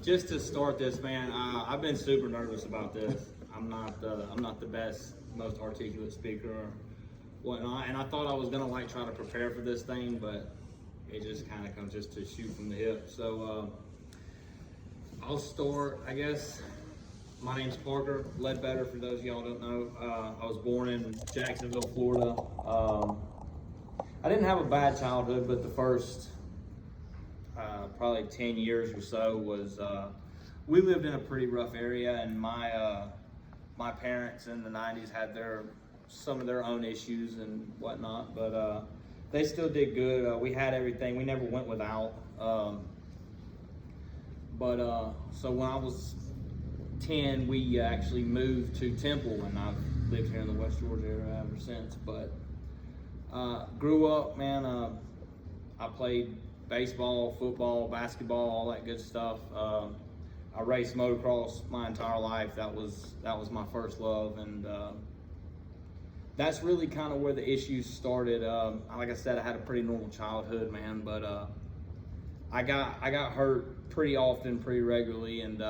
Just to start this, man, I've been super nervous about this. I'm not the best, most articulate speaker or whatnot, and I thought I was gonna try to prepare for this thing, but it just kind of comes just to shoot from the hip. So I'll start, I guess. My name's Parker Ledbetter, for those of y'all don't know. I was born in Jacksonville, Florida. I didn't have a bad childhood, but the first probably 10 years or so was, we lived in a pretty rough area, and my parents in the 90s had some of their own issues and whatnot, but they still did good. We had everything. We never went without. So when I was 10, we actually moved to Temple, and I've lived here in the West Georgia area ever since. But grew up, man. I played baseball, football, basketball, all that good stuff. I raced motocross my entire life. That was my first love, and that's really kind of where the issues started. Like I said, I had a pretty normal childhood, man, but I got hurt pretty often, pretty regularly, and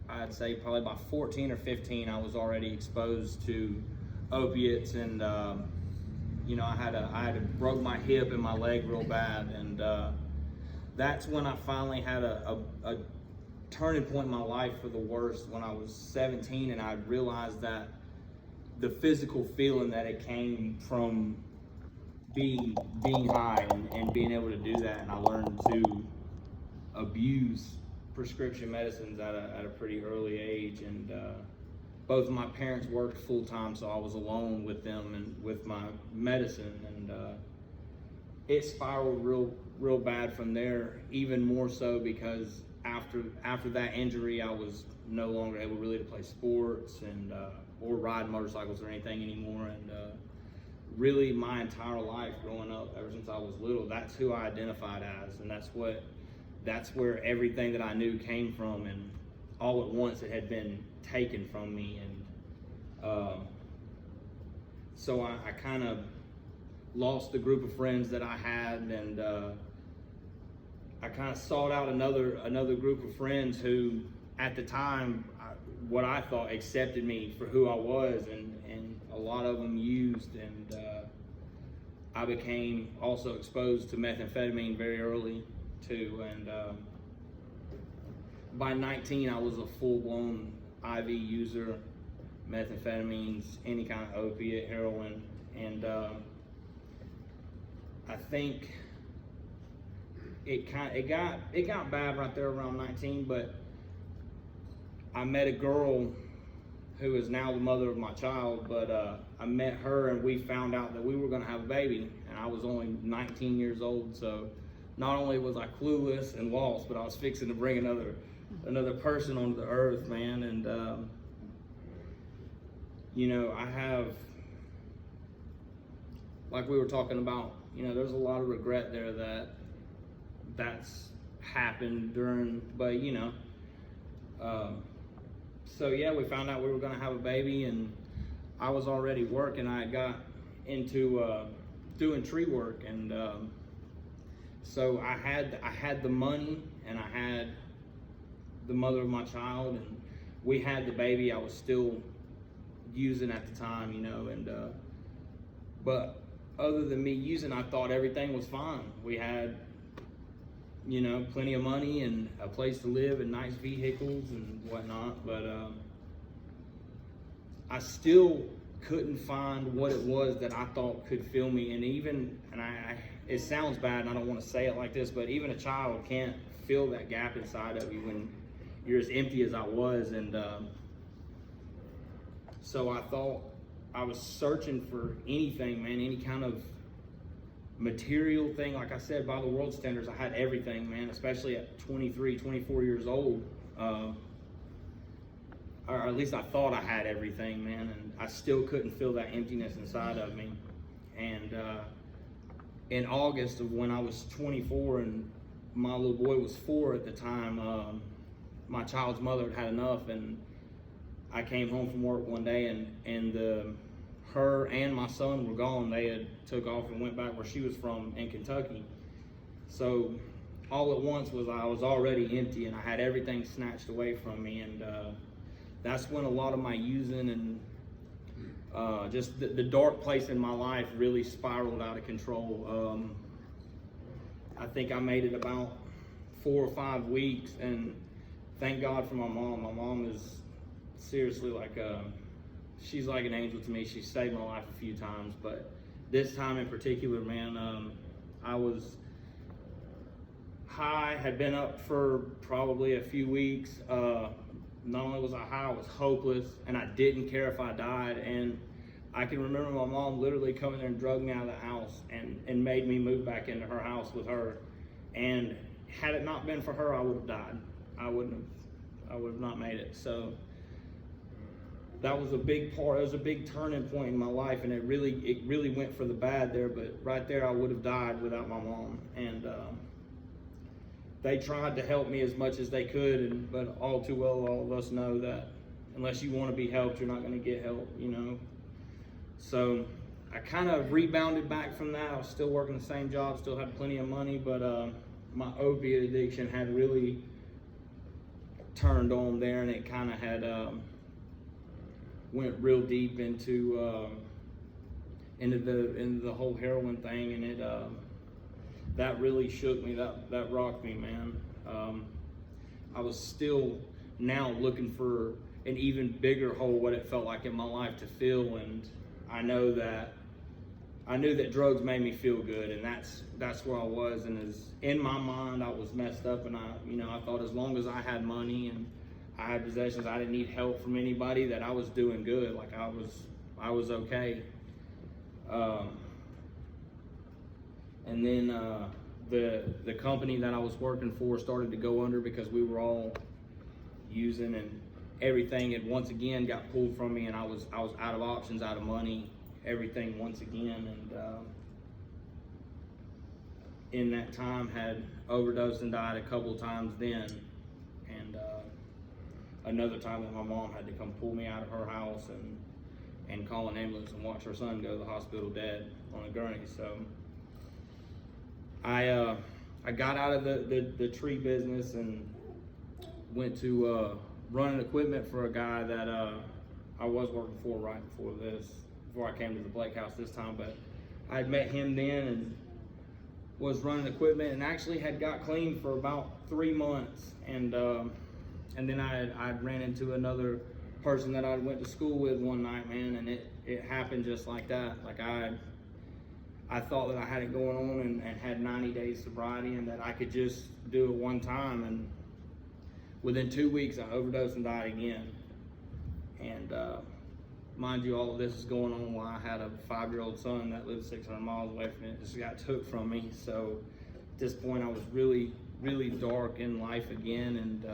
I'd say probably by 14 or 15, I was already exposed to opiates, and I had broke my hip and my leg real bad, and that's when I finally had a turning point in my life for the worst. When I was 17, and I realized that the physical feeling that it came from being high and being able to do that, and I learned to abuse prescription medicines at a pretty early age, and both of my parents worked full time, so I was alone with them and with my medicine, and it spiraled real bad from there. Even more so because after that injury, I was no longer able really to play sports and or ride motorcycles or anything anymore, and really my entire life growing up, ever since I was little, that's who I identified as, and that's where everything that I knew came from, and all at once it had been taken from me, and so I kind of lost the group of friends that I had, and I kind of sought out another group of friends who, at the time, what I thought accepted me for who I was, and a lot of them used, and I became also exposed to methamphetamine very early too, and by 19 I was a full-blown IV user, methamphetamines, any kind of opiate, heroin, and I think it got bad right there around 19, but I met a girl who is now the mother of my child, but I met her and we found out that we were gonna have a baby, and I was only 19 years old, so not only was I clueless and lost, but I was fixing to bring another person onto the earth, man. And I have, like we were talking about, there's a lot of regret there that's happened during, but so yeah, we found out we were gonna have a baby, and I was already working. I got into doing tree work, and so I had the money, and I had the mother of my child, and we had the baby. I was still using at the time, and but other than me using, I thought everything was fine. We had plenty of money and a place to live and nice vehicles and whatnot, but I still couldn't find what it was that I thought could fill me. And it sounds bad, and I don't want to say it like this, but even a child can't fill that gap inside of you when you're as empty as I was. And so I thought I was searching for anything, man, any kind of material thing. Like I said, by the world standards, I had everything, man, especially at 23, 24 years old. Or at least I thought I had everything, man, and I still couldn't feel that emptiness inside of me. And in August of when I was 24 and my little boy was 4 at the time, my child's mother had enough, and I came home from work one day, and her and my son were gone. They had took off and went back where she was from in Kentucky. So all at once I was already empty, and I had everything snatched away from me, and that's when a lot of my using and just the dark place in my life really spiraled out of control. I think I made it about 4 or 5 weeks, and thank God for my mom. My mom is seriously like she's like an angel to me. She saved my life a few times, but this time in particular, man, I was high, had been up for probably a few weeks. Not only was I high, I was hopeless, and I didn't care if I died. And I can remember my mom literally coming there and drug me out of the house and made me move back into her house with her. And had it not been for her, I would have died. I would have not made it. So that was a big part. It was a big turning point in my life, and it really went for the bad there. But right there, I would have died without my mom. And they tried to help me as much as they could, but all too well, all of us know that unless you want to be helped, you're not going to get help, you know. So I kind of rebounded back from that. I was still working the same job, still had plenty of money, but my opiate addiction had really turned on there, and it kind of had went real deep into the whole heroin thing, and it that really shook me. That rocked me, man. I was still now looking for an even bigger hole, what it felt like in my life to fill, and I knew that drugs made me feel good, and that's where I was. And as in my mind, I was messed up, and I thought as long as I had money and I had possessions, I didn't need help from anybody, that I was doing good, like I was okay. And then the company that I was working for started to go under because we were all using, and everything had once again got pulled from me, and I was out of options, out of money, everything once again. And in that time had overdosed and died a couple of times then, and another time that my mom had to come pull me out of her house and call an ambulance and watch her son go to the hospital dead on a gurney. So I got out of the tree business and went to running equipment for a guy that I was working for right before I came to the Blake House this time. But I had met him then and was running equipment, and actually had got clean for about 3 months, and then I ran into another person that I went to school with one night, man, and it happened just like that. Like I thought that I had it going on and had 90 days sobriety, and that I could just do it one time, and within 2 weeks I overdosed and died again. And mind you, all of this is going on while I had a 5-year-old son that lived 600 miles away from me. It just got took from me. So at this point I was really, really dark in life again, and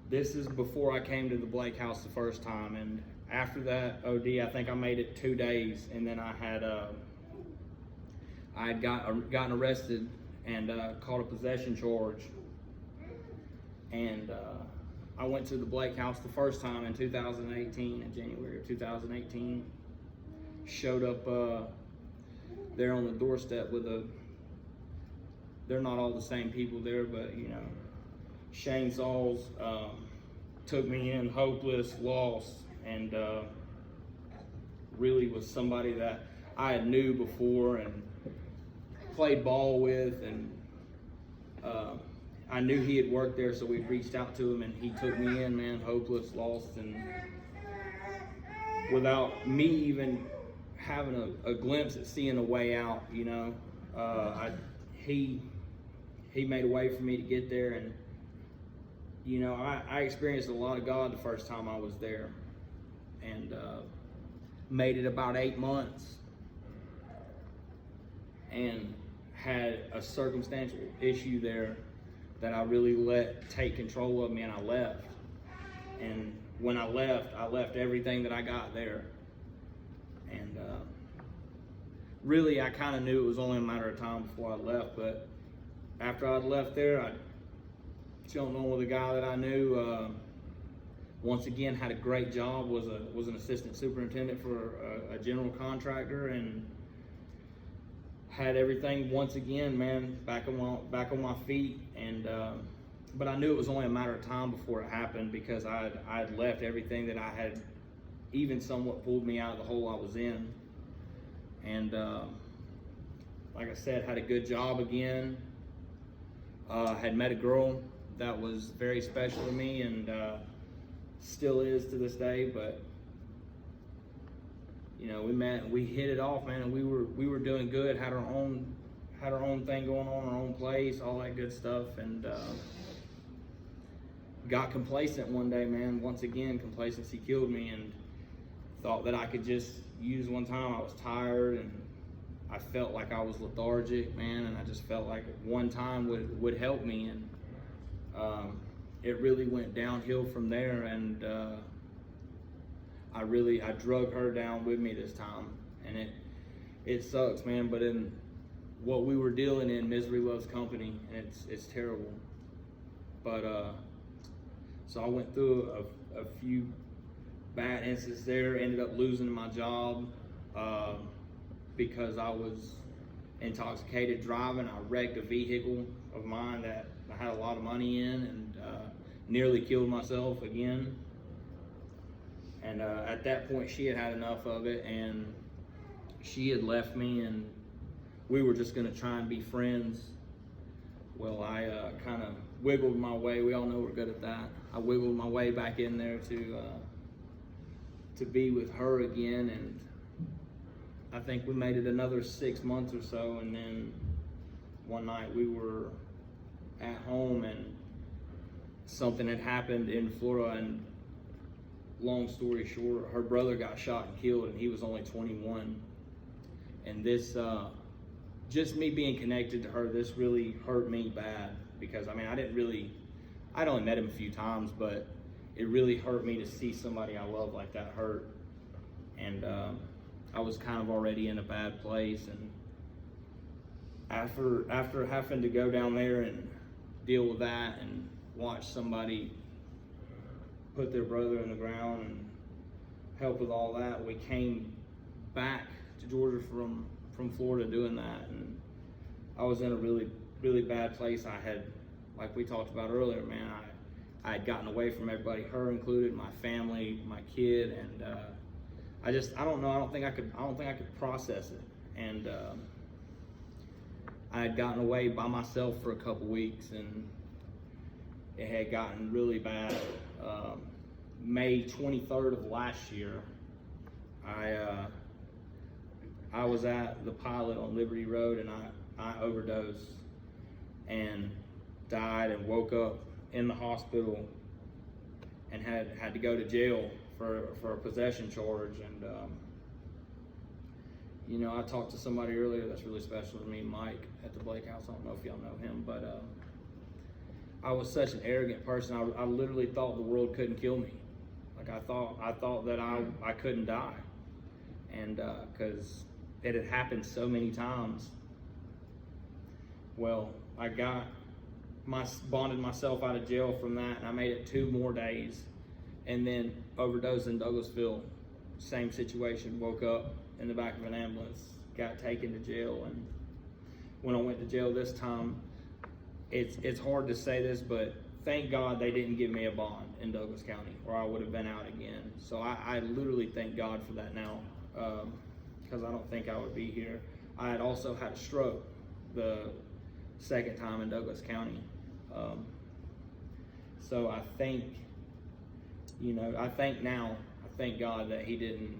this is before I came to the Blake House the first time. And after that OD, I think I made it 2 days, and then I had gotten arrested and caught a possession charge. And I went to the Blake House the first time in 2018, in January of 2018. Showed up there on the doorstep with they're not all the same people there, but you know, Shane Sauls took me in hopeless, lost, and really was somebody that I had knew before and played ball with, and I knew he had worked there, so we reached out to him, and he took me in, man, hopeless, lost, and without me even having a glimpse at seeing a way out, you know. He made a way for me to get there, and you know, I experienced a lot of God the first time I was there, and made it about 8 months, and had a circumstantial issue there that I really let take control of me, and I left. And when I left everything that I got there. And really, I kind of knew it was only a matter of time before I left. But after I'd left there, I jumped on with a guy that I knew. Once again, had a great job. Was an assistant superintendent for a general contractor, and had everything once again, man, back on my feet, and but I knew it was only a matter of time before it happened, because I had left everything that I had even somewhat pulled me out of the hole I was in, and like I said, had a good job again. Had met a girl that was very special to me, and still is to this day. But you know, we met and we hit it off, man, and we were doing good. Had our own thing going on, our own place, all that good stuff, and got complacent one day, man. Once again, complacency killed me, and thought that I could just use one time. I was tired and I felt like I was lethargic, man, and I just felt like one time would help me, and it really went downhill from there, and I drug her down with me this time, and it sucks, man, but in what we were dealing in, misery loves company, and it's terrible. But so I went through a few bad incidents there, ended up losing my job because I was intoxicated driving. I wrecked a vehicle of mine that I had a lot of money in, and nearly killed myself again. And at that point, she had had enough of it, and she had left me, and we were just gonna try and be friends. Well, I kind of wiggled my way. We all know we're good at that. I wiggled my way back in there to be with her again, and I think we made it another 6 months or so, and then one night we were at home, and something had happened in Florida, and long story short, her brother got shot and killed, and he was only 21. And this, just me being connected to her, this really hurt me bad, because I mean, I'd only met him a few times, but it really hurt me to see somebody I love like that hurt. And I was kind of already in a bad place, and after having to go down there and deal with that and watch somebody put their brother in the ground and help with all that, we came back to Georgia from Florida doing that, and I was in a really, really bad place. I had, like we talked about earlier, man, I had gotten away from everybody, her included, my family, my kid, and I don't know, I don't think I could process it. And I had gotten away by myself for a couple weeks, and it had gotten really bad. May 23rd of last year, I was at the Pilot on Liberty Road, and I overdosed and died, and woke up in the hospital and had to go to jail for a possession charge. And you know, I talked to somebody earlier that's really special to me, Mike, at the Blake House. I don't know if y'all know him, but I was such an arrogant person. I literally thought the world couldn't kill me. Like I thought that I couldn't die, and because it had happened so many times. Well, I bonded myself out of jail from that, and I made it 2 more days, and then overdosed in Douglasville. Same situation. Woke up in the back of an ambulance, got taken to jail, and when I went to jail this time, it's hard to say this, but thank God they didn't give me a bond in Douglas County, or I would have been out again. So I literally thank God for that now, because I don't think I would be here. I had also had a stroke the second time in Douglas County. So I think, you know, I thank God that he didn't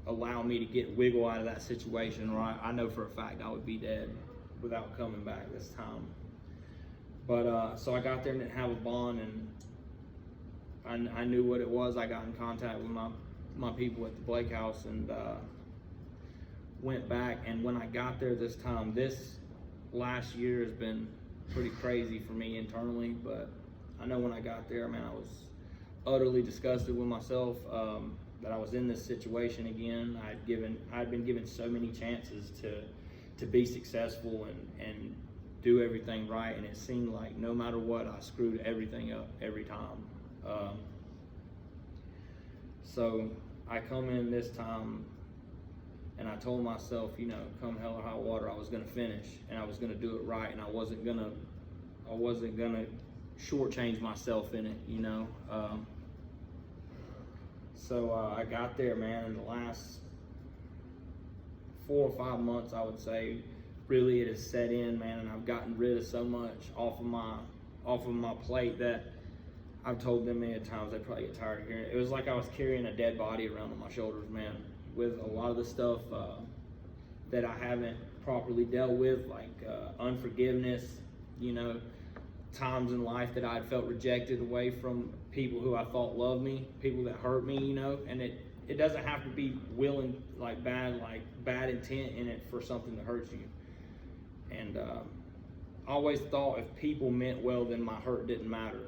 allow me to get wiggle out of that situation, or I know for a fact I would be dead without coming back this time. But so I got there and didn't have a bond, and I knew what it was. I got in contact with my people at the Blake House, and went back. And when I got there this time, this last year has been pretty crazy for me internally, but I know when I got there, man, I was utterly disgusted with myself, that I was in this situation again. I'd been given so many chances to be successful and do everything right, and it seemed like no matter what, I screwed everything up every time. So I come in this time And I told myself, you know, come hell or high water, I was going to finish, and I was going to do it right, and I wasn't gonna shortchange myself in it, you know. So I got there, man. In the last 4 or 5 months, I would say, really it has set in, man, and I've gotten rid of so much off of my plate that I've told them many times. They probably get tired of hearing it. It was like I was carrying a dead body around on my shoulders, man, with a lot of the stuff that I haven't properly dealt with, like unforgiveness, you know, times in life that I'd felt rejected away from people who I thought loved me, people that hurt me, you know. And it doesn't have to be willing, like bad intent in it for something that hurts you. And I always thought if people meant well, then my hurt didn't matter.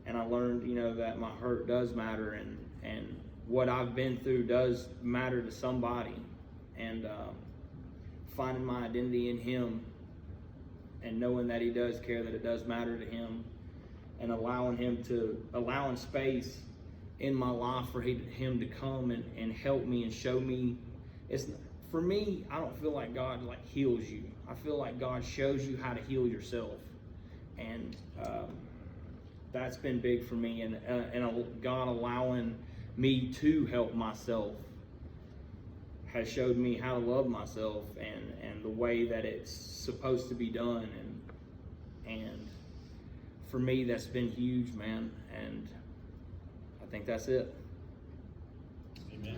And I learned, you know, that my hurt does matter, and what I've been through does matter to somebody. And finding my identity in Him, and knowing that He does care, that it does matter to Him, and allowing space in my life for Him to come and help me and show me. For me, I don't feel like God like heals you. I feel like God shows you how to heal yourself, and that's been big for me. And God allowing me to help myself has showed me how to love myself and the way that it's supposed to be done. And for me, that's been huge, man. And I think that's it. Amen.